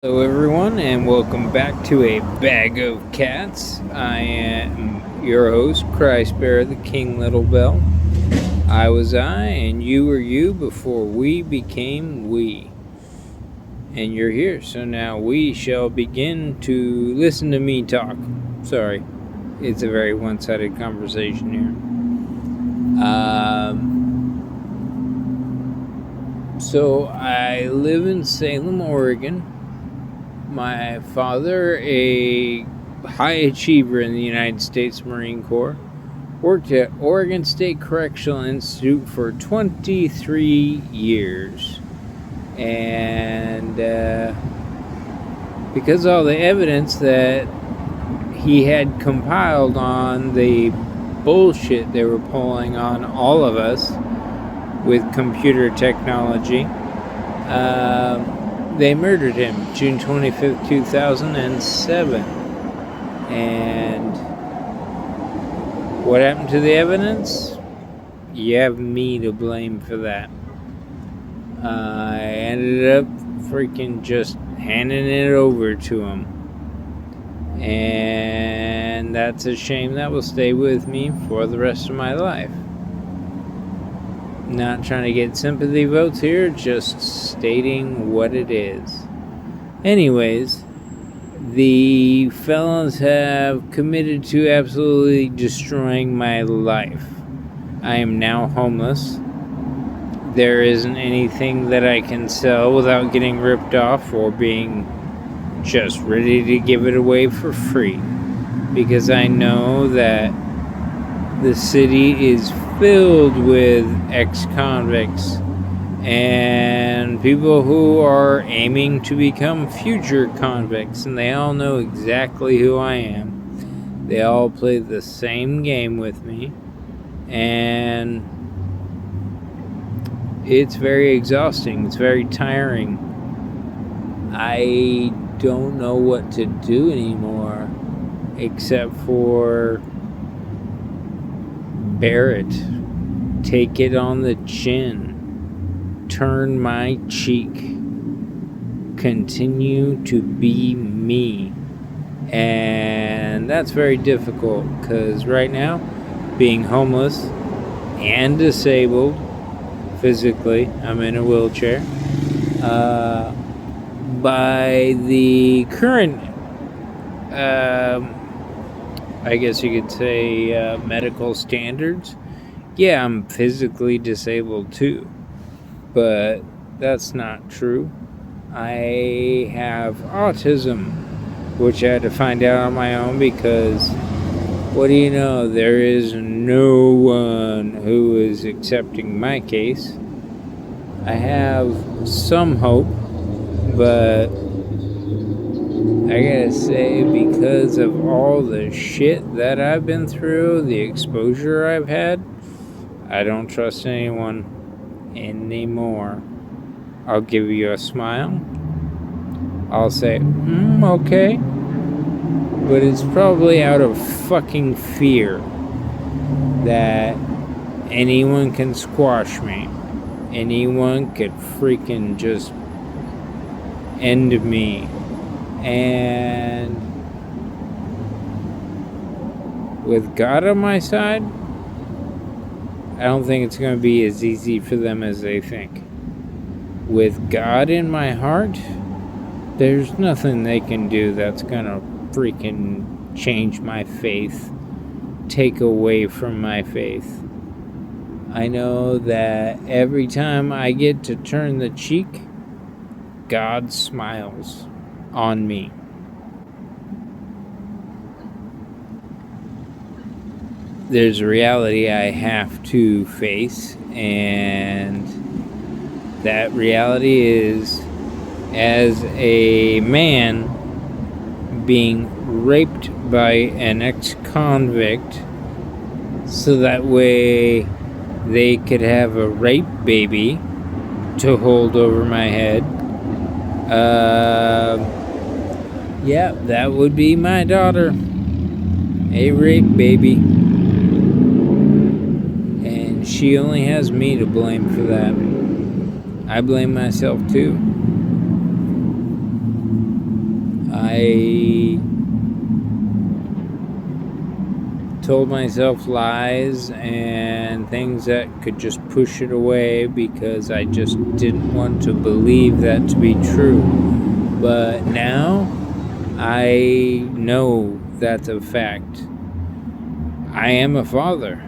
Hello, everyone, and welcome back to A Bag of Cats. I am your host, Christ Bearer, the King Little Bell. I was I, and you were you before we became we. And you're here, so now we shall begin to listen to me talk. Sorry, it's a very one-sided conversation here. So I live in Salem, Oregon. My father, a high achiever in the United States Marine Corps, worked at Oregon State Correctional Institute for 23 years. And because of all the evidence that he had compiled on the bullshit they were pulling on all of us with computer technology, they murdered him June 25th, 2007. And what happened to the evidence? You have me to blame for that. I ended up freaking just handing it over to him. And that's a shame that will stay with me for the rest of my life. Not trying to get sympathy votes here, just stating what it is. Anyways, the felons have committed to absolutely destroying my life. I am now homeless. There isn't anything that I can sell without getting ripped off or being just ready to give it away for free. Because I know that the city is filled with ex-convicts and people who are aiming to become future convicts, and they all know exactly who I am. They all play the same game with me, and it's very exhausting. It's very tiring. I don't know what to do anymore except for bear it, take it on the chin, turn my cheek, continue to be me. And that's very difficult because right now, being homeless and disabled physically, I'm in a wheelchair, by the current I guess you could say medical standards, yeah, I'm physically disabled too, but that's not true. I have autism, which I had to find out on my own because, what do you know, there is no one who is accepting my case. I have some hope, but I gotta say, because of all the shit that I've been through, the exposure I've had, I don't trust anyone anymore. I'll give you a smile. I'll say, okay. But it's probably out of fucking fear that anyone can squash me. Anyone could freaking just end me. And with God on my side, I don't think it's going to be as easy for them as they think. With God in my heart, there's nothing they can do that's going to freaking change my faith, take away from my faith. I know that every time I get to turn the cheek, God smiles on me. There's a reality I have to face, and that reality is, as a man being raped by an ex-convict so that way they could have a rape baby to hold over my head. Yeah, that would be my daughter. A rape baby. And she only has me to blame for that. I blame myself too. I told myself lies and things that could just push it away because I just didn't want to believe that to be true. But now I know that's a fact. I am a father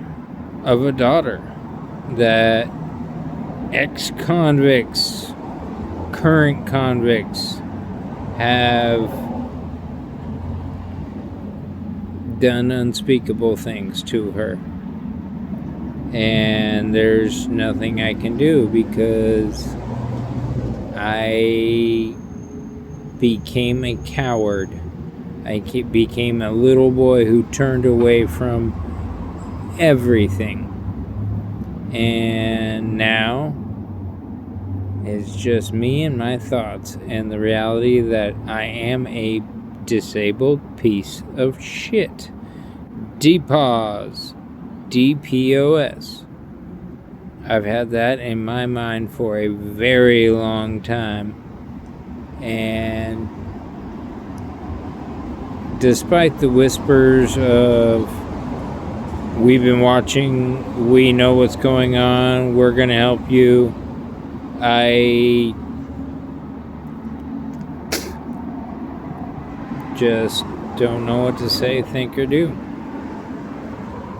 of a daughter that ex-convicts, current convicts have done unspeakable things to her. And there's nothing I can do because I became a coward. I became a little boy who turned away from everything. And now it's just me and my thoughts and the reality that I am a disabled piece of shit. DPOS. DPOS. I've had that in my mind for a very long time. And despite the whispers of we've been watching, we know what's going on, we're going to help you, I just don't know what to say, think, or do.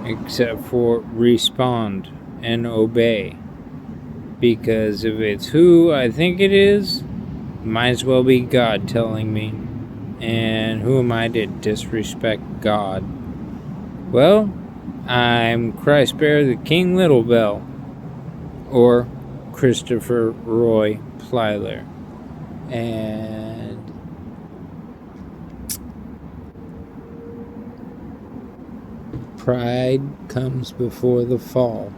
Except for respond and obey. Because if it's who I think it is, might as well be God telling me. And who am I to disrespect God? Well, I'm Christ Bearer the King Littlebell. Or Christopher Roy Plyler. And pride comes before the fall.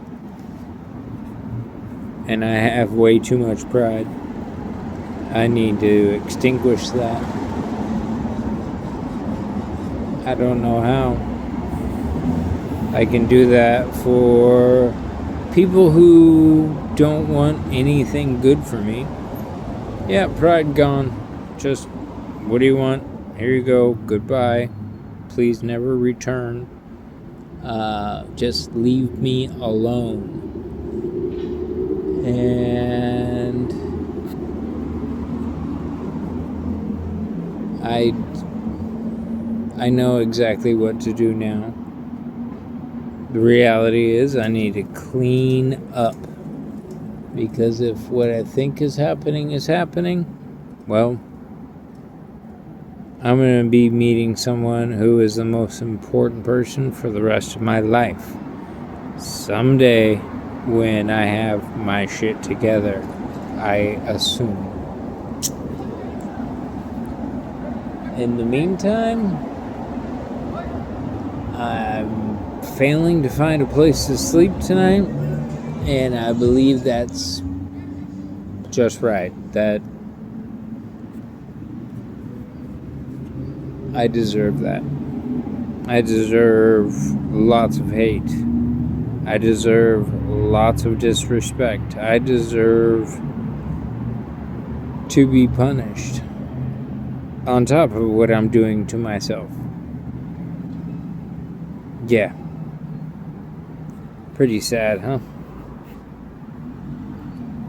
And I have way too much pride. I need to extinguish that. I don't know how. I can do that for people who don't want anything good for me. Yeah, pride gone. Just, what do you want? Here you go. Goodbye. Please never return. Just leave me alone. And I know exactly what to do now. The reality is I need to clean up. Because if what I think is happening, well, I'm going to be meeting someone who is the most important person for the rest of my life. Someday, when I have my shit together, I assume. In the meantime, I'm failing to find a place to sleep tonight, and I believe that's just right. That I deserve that. I deserve lots of hate. I deserve lots of disrespect. I deserve to be punished on top of what I'm doing to myself. Yeah. Pretty sad, huh?